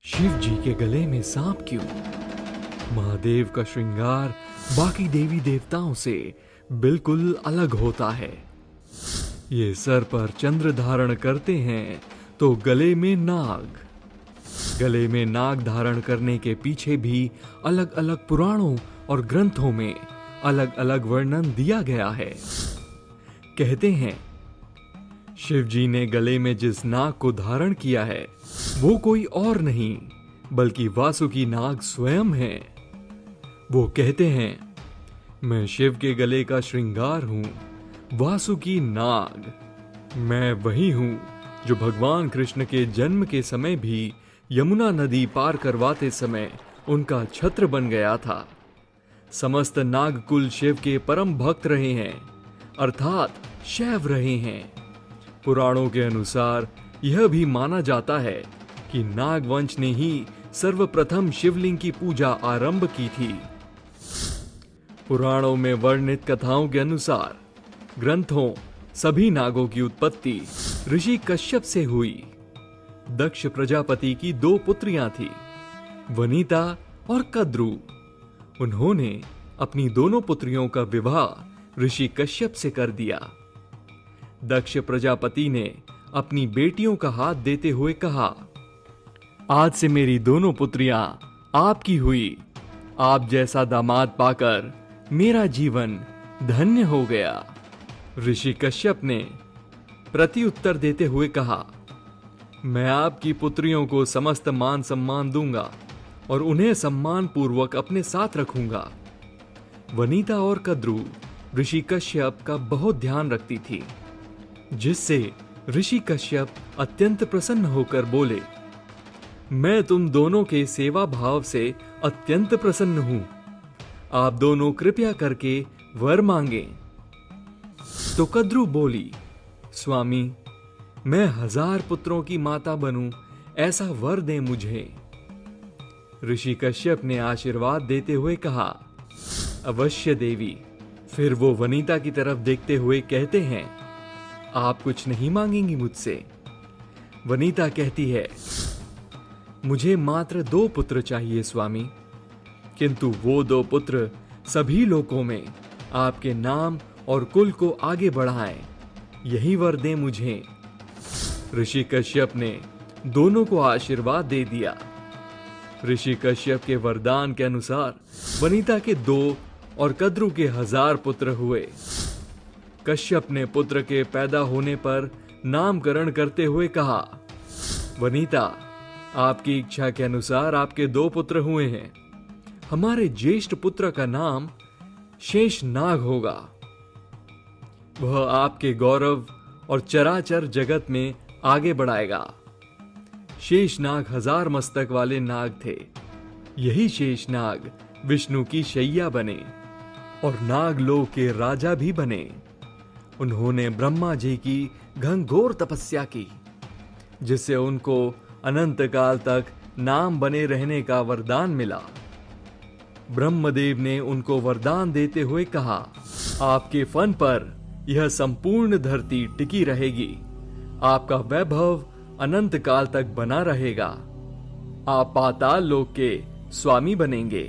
शिव जी के गले में सांप क्यों? महादेव का श्रृंगार बाकी देवी देवताओं से बिल्कुल अलग होता है। ये सर पर चंद्र धारण करते हैं तो गले में नाग। गले में नाग धारण करने के पीछे भी अलग अलग पुराणों और ग्रंथों में अलग अलग वर्णन दिया गया है। कहते हैं शिव जी ने गले में जिस नाग को धारण किया है वो कोई और नहीं बल्कि वासुकी नाग स्वयं है। वो कहते हैं, मैं शिव के गले का श्रृंगार हूं, वासुकी नाग। मैं वही हूं जो भगवान कृष्ण के जन्म के समय भी यमुना नदी पार करवाते समय उनका छत्र बन गया था। समस्त नागकुल शिव के परम भक्त रहे हैं, अर्थात शैव रहे हैं। पुराणों के अनुसार यह भी माना जाता है कि नागवंश ने ही सर्वप्रथम शिवलिंग की पूजा आरंभ की थी। पुराणों में वर्णित कथाओं के अनुसार ग्रंथों सभी नागों की उत्पत्ति ऋषि कश्यप से हुई। दक्ष प्रजापति की 2 पुत्रियां थी, वनिता और कद्रु। उन्होंने अपनी दोनों पुत्रियों का विवाह ऋषि कश्यप से कर दिया। दक्ष प्रजापति ने अपनी बेटियों का हाथ देते हुए कहा, आज से मेरी दोनों पुत्रियां आपकी हुई। आप जैसा दामाद पाकर मेरा जीवन धन्य हो गया। ऋषि कश्यप ने प्रत्युत्तर देते हुए कहा, मैं आपकी पुत्रियों को समस्त मान सम्मान दूंगा और उन्हें सम्मान पूर्वक अपने साथ रखूंगा। वनिता और कद्रु ऋषि कश्यप का बहुत ध्यान रखती थी, जिससे ऋषि कश्यप अत्यंत प्रसन्न होकर बोले, मैं तुम दोनों के सेवा भाव से अत्यंत प्रसन्न हूं। आप दोनों कृपया करके वर मांगे। तो कद्रु बोली, स्वामी, मैं 1000 पुत्रों की माता बनूं, ऐसा वर दे मुझे। ऋषि कश्यप ने आशीर्वाद देते हुए कहा, अवश्य देवी। फिर वो वनिता की तरफ देखते हुए कहते हैं, आप कुछ नहीं मांगेंगी मुझसे? वनिता कहती है, मुझे मात्र 2 पुत्र चाहिए स्वामी, किंतु वो 2 पुत्र सभी लोकों में आपके नाम और कुल को आगे बढ़ाएं, यही वर दें मुझे। ऋषि कश्यप ने दोनों को आशीर्वाद दे दिया। ऋषि कश्यप के वरदान के अनुसार वनिता के 2 और कद्रु के 1000 पुत्र हुए। कश्यप ने पुत्र के पैदा होने पर नामकरण करते हुए कहा, वनिता, आपकी इच्छा के अनुसार आपके 2 पुत्र हुए हैं। हमारे ज्येष्ठ पुत्र का नाम शेषनाग होगा। वह आपके गौरव और चराचर जगत में आगे बढ़ाएगा। शेषनाग 1000 मस्तक वाले नाग थे। यही शेषनाग विष्णु की शैया बने और नागलोक के राजा भी बने। उन्होंने ब्रह्मा जी की घनघोर तपस्या की, जिससे उनको अनंत काल तक नाम बने रहने का वरदान मिला। ब्रह्मदेव ने उनको वरदान देते हुए कहा, आपके फन पर यह संपूर्ण धरती टिकी रहेगी। आपका वैभव अनंत काल तक बना रहेगा। आप पाताल लोक के स्वामी बनेंगे।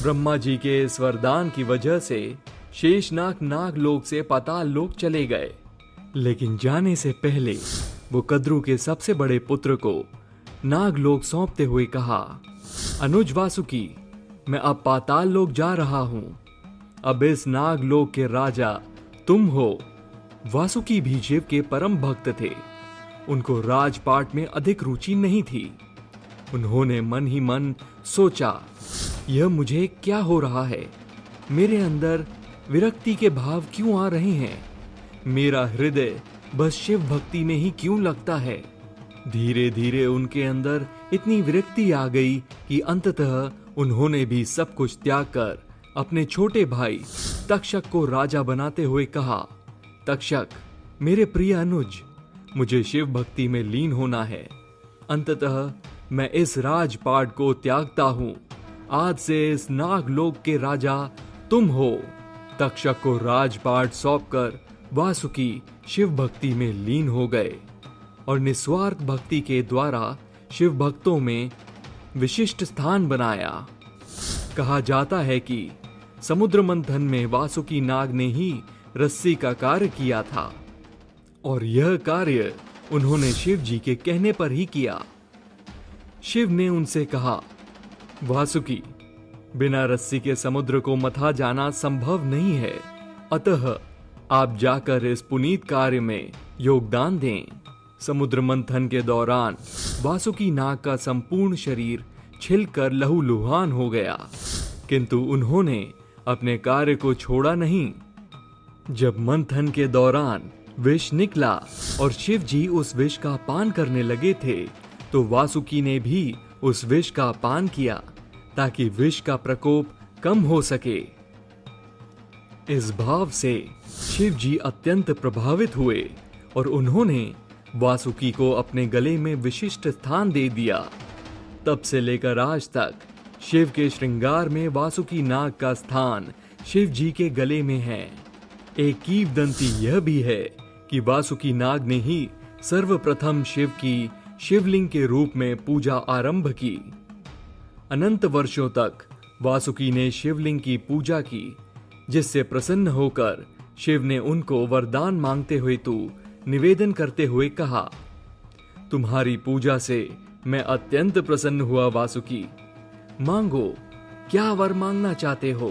ब्रह्मा जी के इस वरदान की वजह से शेषनाग नागलोक से पाताल लोक चले गए, लेकिन जाने से पहले वो कद्रु के सबसे बड़े पुत्र को नागलोक सौंपते हुए कहा, अनुज वासुकी, मैं अब पाताल लोक जा रहा हूं। अब इस नागलोक के राजा तुम हो। वासुकी भी शिव के परम भक्त थे। उनको राजपाट में अधिक रुचि नहीं थी। उन्होंने मन ही मन सोचा, यह मुझे क्या हो रहा है? मेरे अंदर विरक्ति के भाव क्यों आ रहे हैं? मेरा हृदय बस शिव भक्ति में ही क्यों लगता है? धीरे धीरे उनके अंदर इतनी विरक्ति आ गई कि अंततः उन्होंने भी सब कुछ त्याग कर अपने छोटे भाई तक्षक को राजा बनाते हुए कहा, तक्षक, मेरे प्रिय अनुज, मुझे शिव भक्ति में लीन होना है। अंततः मैं इस राजपाट को त्यागता हूं। आज से इस नागलोक के राजा तुम हो। तक्षक को राजपाट सौंपकर वासुकी शिव भक्ति में लीन हो गए और निस्वार्थ भक्ति के द्वारा शिव भक्तों में विशिष्ट स्थान बनाया। कहा जाता है कि समुद्र मंथन में वासुकी नाग ने ही रस्सी का कार्य किया था और यह कार्य उन्होंने शिव जी के कहने पर ही किया। शिव ने उनसे कहा, वासुकी, बिना रस्सी के समुद्र को मथा जाना संभव नहीं है, अतः आप जाकर इस पुनीत कार्य में योगदान दें। समुद्र मंथन के दौरान वासुकी नाग का संपूर्ण शरीर छिलकर लहूलुहान हो गया, किंतु उन्होंने अपने कार्य को छोड़ा नहीं। जब मंथन के दौरान विष निकला और शिव जी उस विष का पान करने लगे थे, तो वासुकी ने भी उस विष का पान किया ताकि विष का प्रकोप कम हो सके। इस भाव से शिव जी अत्यंत प्रभावित हुए और उन्होंने वासुकी को अपने गले में विशिष्ट स्थान दे दिया। तब से लेकर आज तक शिव के श्रृंगार में वासुकी नाग का स्थान शिव जी के गले में है। एक कीवदंती यह भी है कि वासुकी नाग ने ही सर्वप्रथम शिव की शिवलिंग के रूप में पूजा आरंभ की। अनंत वर्षों तक वासुकी ने शिवलिंग की पूजा की, जिससे प्रसन्न होकर शिव ने उनको वरदान मांगते हुए निवेदन करते हुए कहा, तुम्हारी पूजा से मैं अत्यंत प्रसन्न हुआ वासुकी, मांगो, क्या वर मांगना चाहते हो?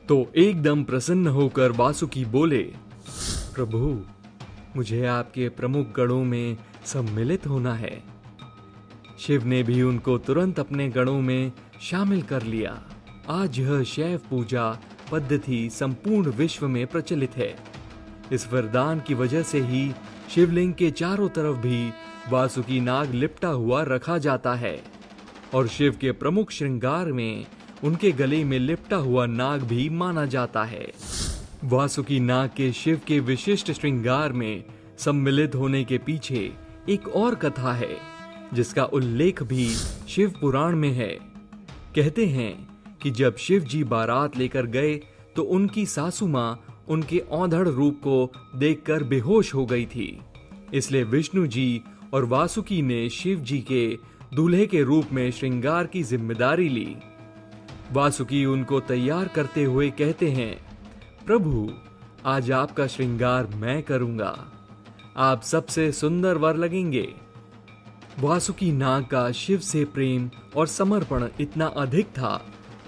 तो एकदम प्रसन्न होकर वासुकी बोले, प्रभु, मुझे आपके प्रमुख गणों में सम्मिलित होना है। शिव ने भी उनको तुरंत अपने गणों में शामिल कर लिया। आज यह शैव पूजा पद्धति संपूर्ण विश्व में प्रचलित है। इस वरदान की वजह से ही शिवलिंग के चारों तरफ भी वासुकी नाग लिपटा हुआ रखा जाता है और शिव के प्रमुख श्रृंगार में उनके गले में लिपटा हुआ नाग भी माना जाता है। वासुकी नाग के शिव के विशिष्ट श्रृंगार में सम्मिलित होने के पीछे एक और कथा है, जिसका उल्लेख भी शिव पुराण में है। कहते हैं कि जब शिव जी बारात लेकर गए तो उनकी सासू मां उनके औंधड़ रूप को देखकर बेहोश हो गई थी। इसलिए विष्णु जी और वासुकी ने शिव जी के दूल्हे के रूप में श्रृंगार की जिम्मेदारी ली। वासुकी उनको तैयार करते हुए कहते हैं, प्रभु, आज आपका श्रृंगार मैं करूंगा, आप सबसे सुंदर वर लगेंगे। वासुकी नाग का शिव से प्रेम और समर्पण इतना अधिक था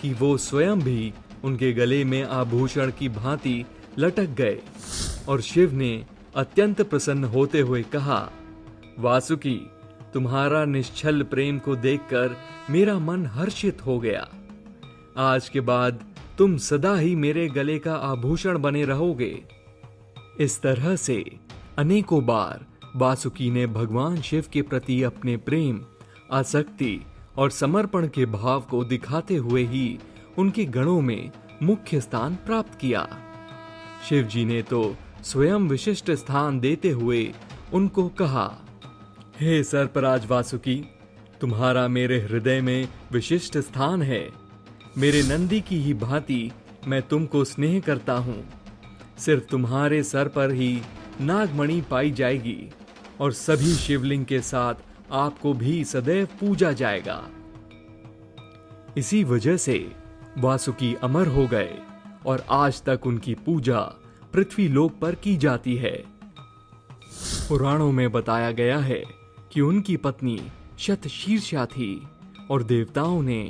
कि वो स्वयं भी उनके गले में आभूषण की भांति लटक गए और शिव ने अत्यंत प्रसन्न होते हुए कहा, वासुकी, तुम्हारा निश्चल प्रेम को देखकर मेरा मन हर्षित हो गया। आज के बाद तुम सदा ही मेरे गले का आभूषण बने रहोगे। इस तरह से अनेकों बार वासुकी ने भगवान शिव के प्रति अपने प्रेम, आसक्ति और समर्पण के भाव को दिखाते हुए ही उनके गणों में मुख्य स्थान प्राप्त किया। शिव जी ने तो स्वयं विशिष्ट स्थान देते हुए उनको कहा, हे सर्पराज वासुकी, तुम्हारा मेरे हृदय में विशिष्ट स्थान है। मेरे नंदी की ही भांति मैं तुमको स्नेह करता हूँ। सिर्फ तुम्हारे सर पर ही नागमणि पाई जाएगी और सभी शिवलिंग के साथ आपको भी सदैव पूजा जाएगा। इसी वजह से वासुकी अमर हो गए और आज तक उनकी पूजा पृथ्वी लोक पर की जाती है। पुराणों में बताया गया है कि उनकी पत्नी शतशीर्षा थी और देवताओं ने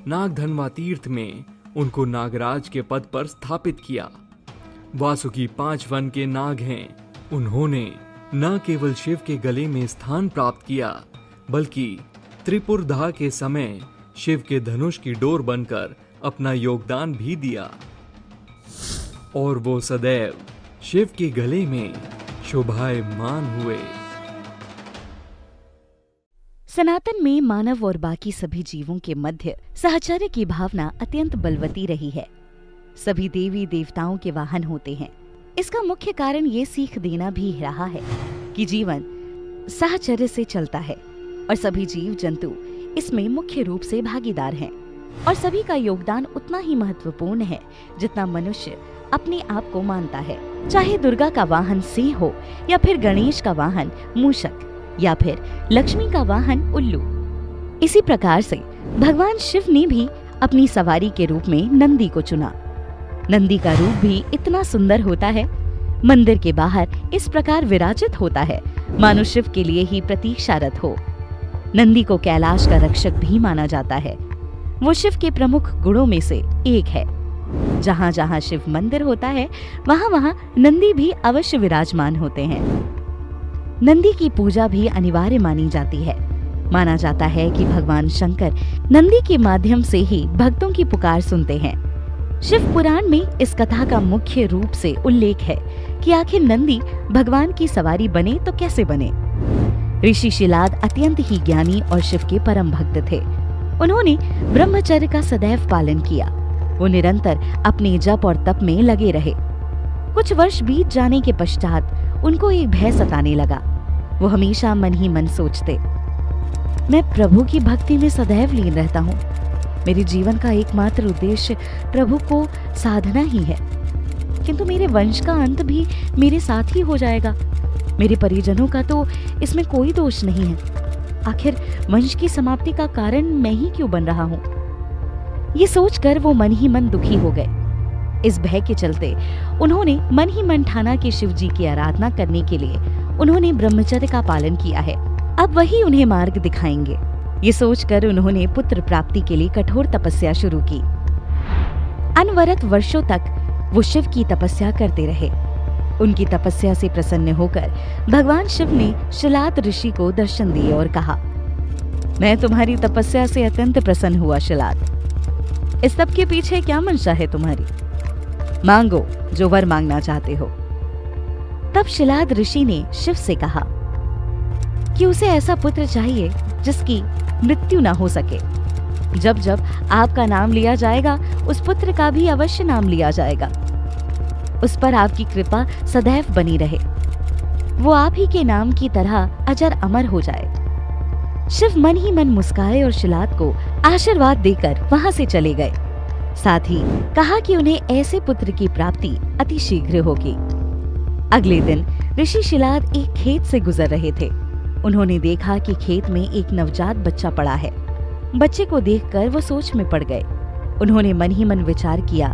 नागधनवा तीर्थ में उनको नागराज के पद पर स्थापित किया। वासुकी 5 वन के नाग हैं। उन्होंने न केवल शिव के गले में स्थान प्राप्त किया, बल्कि त्रिपुरधा के समय शिव के धनुष की डोर बनकर अपना योगदान भी दिया और वो सदैव शिव के गले में शोभायमान हुए। सनातन में मानव और बाकी सभी जीवों के मध्य सहचर्य की भावना अत्यंत बलवती रही है। सभी देवी देवताओं के वाहन होते हैं। इसका मुख्य कारण ये सीख देना भी रहा है कि जीवन सहचर्य से चलता है और सभी जीव जंतु इसमें मुख्य रूप से भागीदार हैं और सभी का योगदान उतना ही महत्वपूर्ण है जितना मनुष्य अपने आप को मानता है। चाहे दुर्गा का वाहन सिंह हो या फिर गणेश का वाहन मूषक या फिर लक्ष्मी का वाहन उल्लू। इसी प्रकार से भगवान शिव ने भी अपनी सवारी के रूप में नंदी को चुना। नंदी का रूप भी इतना सुंदर होता है, मंदिर के बाहर इस प्रकार विराजित होता है मानो शिव के लिए ही प्रतीक्षारत हो। नंदी को कैलाश का रक्षक भी माना जाता है। वो शिव के प्रमुख गुणों में से एक है। जहाँ जहाँ शिव मंदिर होता है वहाँ वहाँ नंदी भी अवश्य विराजमान होते हैं। नंदी की पूजा भी अनिवार्य मानी जाती है। माना जाता है कि भगवान शंकर नंदी के माध्यम से ही भक्तों की पुकार सुनते हैं। शिव पुराण में इस कथा का मुख्य रूप से उल्लेख है कि आखिर नंदी भगवान की सवारी बने तो कैसे बने। ऋषि शिलाद अत्यंत ही ज्ञानी और शिव के परम भक्त थे। उन्होंने ब्रह्मचर्य का सदैव पालन किया। वो निरंतर अपने जप और तप में लगे रहे। कुछ वर्ष बीत जाने के पश्चात उनको एक भय सताने लगा। वो हमेशा मन ही मन सोचते, मैं प्रभु की भक्ति में सदैव लीन रहता हूँ। मेरे जीवन का एकमात्र उद्देश्य प्रभु को साधना ही है, किंतु मेरे वंश का अंत भी मेरे साथ ही हो जाएगा। मेरे परिजनों का तो इसमें कोई दोष नहीं है। आखिर वंश की समाप्ति का कारण मैं ही क्यों बन रहा हूँ। ये सोचकर वो मन ही मन दुखी हो गए। इस भय के चलते उन्होंने मन ही मन ठाना कि शिव जी की आराधना करने के लिए उन्होंने ब्रह्मचर्य का पालन किया है, अब वही उन्हें मार्ग दिखाएंगे। ये सोचकर उन्होंने पुत्र प्राप्ति के लिए कठोर तपस्या शुरू की। अनवरत वर्षों तक वो शिव की तपस्या करते रहे। उनकी तपस्या से प्रसन्न होकर भगवान शिव ने शिलाद ऋषि को दर्शन दिए और कहा, मैं तुम्हारी तपस्या से अत्यंत प्रसन्न हुआ शिलाद। इस सब के पीछे क्या मंशा है तुम्हारी? मांगो जो वर मांगना चाहते हो। तब शिलाद ऋषि ने शिव से कहा कि उसे ऐसा पुत्र चाहिए जिसकी मृत्यु ना हो सके। जब जब आपका नाम लिया जाएगा उस पुत्र का भी अवश्य नाम लिया जाएगा। उस पर आपकी कृपा सदैव बनी रहे। वो आप ही के नाम की तरह अजर अमर हो जाए। शिव मन ही मन मुस्काए और शिलाद को आशीर्वाद देकर वहां से चले गए। साथ ही कहा कि उन्हें ऐसे पुत्र की प्राप्ति अति शीघ्र होगी। अगले दिन ऋषि शिलाद एक खेत से गुजर रहे थे। उन्होंने देखा कि खेत में एक नवजात बच्चा पड़ा है। बच्चे को देखकर वो सोच में पड़ गए। उन्होंने मन ही मन विचार किया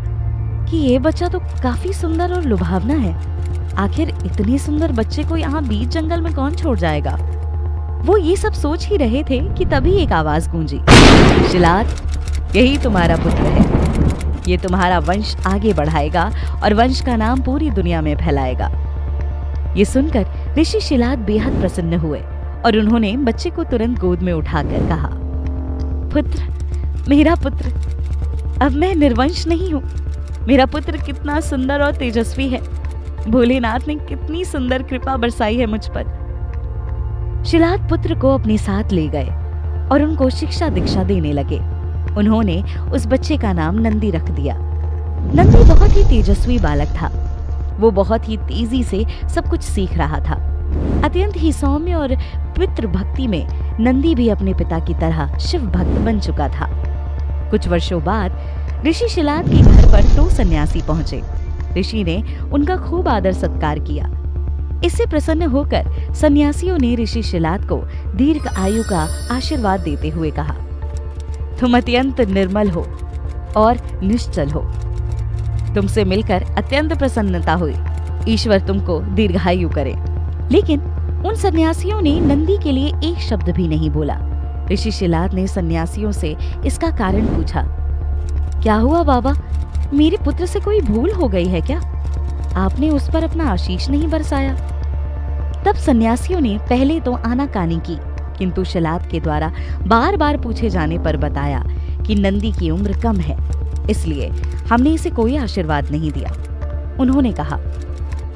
कि ये बच्चा तो काफी सुंदर और लुभावना है। आखिर इतने सुंदर बच्चे को यहाँ बीच जंगल में कौन छोड़ जाएगा। वो ये सब सोच ही रहे थे कि तभी एक आवाज गूंजी, शिलाद, यही तुम्हारा पुत्र है। ये तुम्हारा वंश आगे बढ़ाएगा और वंश का नाम पूरी दुनिया में फैलाएगा। ये सुनकर ऋषि शिलाद बेहद प्रसन्न हुए और उन्होंने बच्चे को तुरंत गोद में उठाकर कहा, पुत्र, मेरा पुत्र, अब मैं निर्वंश नहीं हूँ। मेरा पुत्र कितना सुंदर और तेजस्वी है। भोलेनाथ ने कितनी सुंदर कृपा बरसाई है मुझ पर। शिलाद पुत्र को अपने साथ ले गए और उनको शिक्षा दीक्षा देने लगे। उन्होंने उस बच्चे का नाम नंदी रख दिया। नंदी बहुत ही तेजस्वी बालक था। वो बहुत ही तेजी से सब कुछ सीख रहा था। अत्यंत ही सौम्य और पितृ भक्ति में नंदी भी अपने पिता की तरह शिव भक्त बन चुका था। कुछ वर्षों बाद ऋषि शिलाद के घर पर 2 सन्यासी पहुंचे। ऋषि ने उनका खूब आदर सत्कार किया। इससे प्रसन्न होकर सन्यासियों ने ऋषि शिलाद को दीर्घ आयु का आशीर्वाद देते हुए कहा, तुम अत्यंत निर्मल हो और निश्चल हो। तुमसे मिलकर अत्यंत प्रसन्नता हुई। ईश्वर तुमको दीर्घायु करे। लेकिन उन सन्यासियों ने नंदी के लिए एक शब्द भी नहीं बोला। ऋषि शिलाद ने सन्यासियों से इसका कारण पूछा, क्या हुआ बाबा, मेरे पुत्र से कोई भूल हो गई है क्या? आपने उस पर अपना आशीष नहीं बरसाया। तब सन्यासियों ने पहले तो आनाकानी की, किंतु शिलाद के द्वारा बार बार पूछे जाने पर बताया कि नंदी की उम्र कम है, इसलिए हमने इसे कोई आशीर्वाद नहीं दिया। उन्होंने कहा,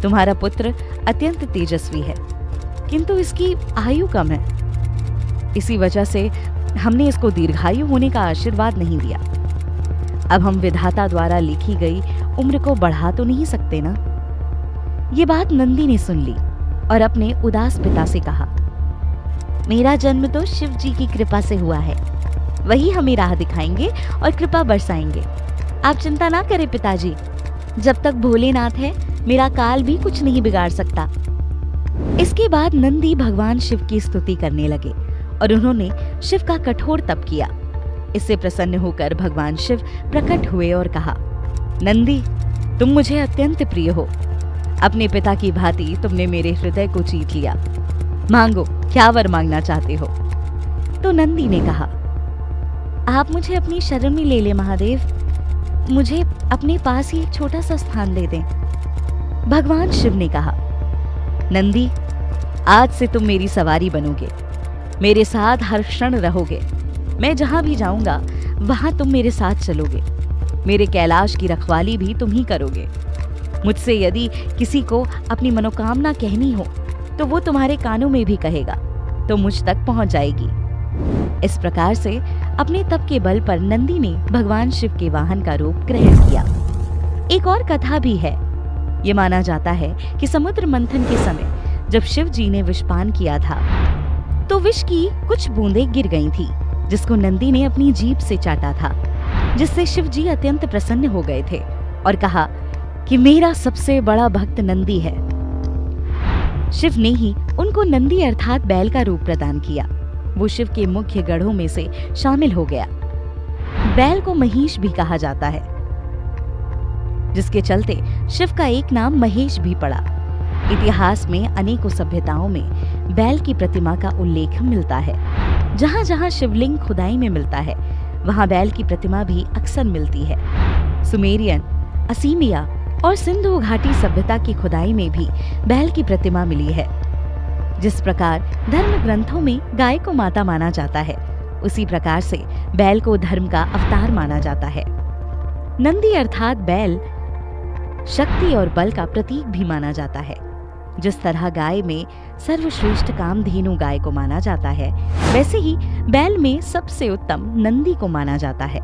तुम्हारा पुत्र अत्यंत तेजस्वी है, किंतु इसकी आयु कम है। इसी वजह से हमने इसको दीर्घायु होने का आशीर्वाद नहीं दिया। अब हम विधाता द्वारा लिखी गई उम्र को बढ़ा तो नहीं सकते ना। ये बात नंदी ने सुन ली और अपने उदास पिता से कहा, मेरा जन्म तो शिव जी की कृपा से हुआ है। वही हमें राह दिखाएंगे और कृपा बरसाएंगे। आप चिंता ना करें पिताजी, जब तक भोलेनाथ है मेरा काल भी कुछ नहीं बिगाड़ सकता। इसके बाद नंदी भगवान शिव की स्तुति करने लगे और उन्होंने शिव का कठोर तप किया। इससे प्रसन्न होकर भगवान शिव प्रकट हुए और कहा, नंदी, तुम मुझे अत्यंत प्रिय हो। अपने पिता की भांति तुमने मेरे हृदय को जीत लिया। मांगो, क्या वर मांगना चाहते हो? तो नंदी ने कहा, आप मुझे अपनी शरण में ले ले महादेव, मुझे अपने पास ही एक छोटा सा स्थान दे दें। भगवान शिव ने कहा, नंदी, आज से तुम मेरी सवारी बनोगे, मेरे साथ हर क्षण रहोगे। मैं जहां भी जाऊंगा वहां तुम मेरे साथ चलोगे। मेरे कैलाश की रखवाली भी तुम ही करोगे। मुझसे यदि किसी को अपनी मनोकामना कहनी हो तो वो तुम्हारे कानों में भी कहेगा, तो मुझ तक पहुंच जाएगी। इस प्रकार से अपने तप के बल पर नंदी ने भगवान शिव के वाहन का रूप ग्रहण किया। एक और कथा भी है। ये माना जाता है कि समुद्र मंथन के समय जब शिव जी ने विषपान किया था तो विष की कुछ बूंदें गिर गई थी, जिसको नंदी ने अपनी जीभ से चाटा था, जिससे शिव जी अत्यंत प्रसन्न हो गए थे और कहा कि मेरा सबसे बड़ा भक्त नंदी है। शिव ने ही उनको नंदी अर्थात बैल का रूप प्रदान किया। वो शिव के मुख्य गढ़ों में से शामिल हो गया। बैल को महिष भी कहा जाता है, जिसके चलते शिव का एक नाम महेश भी पड़ा। इतिहास में अनेकों सभ्यताओं में बैल की प्रतिमा का उल्लेख मिलता है। जहां जहां शिवलिंग खुदाई में मिलता है वहां बैल की प्रतिमा भी अक्सर मिलती है। सुमेरियन, असीमिया और सिंधु घाटी सभ्यता की खुदाई में भी बैल की प्रतिमा मिली है। जिस प्रकार धर्म ग्रंथों में गाय को माता माना जाता है, उसी प्रकार से बैल को धर्म का अवतार माना जाता है। नंदी अर्थात बैल शक्ति और बल का प्रतीक भी माना जाता है। जिस तरह गाय में सर्वश्रेष्ठ कामधेनु गाय को माना जाता है, वैसे ही बैल में सबसे उत्तम नंदी को माना जाता है।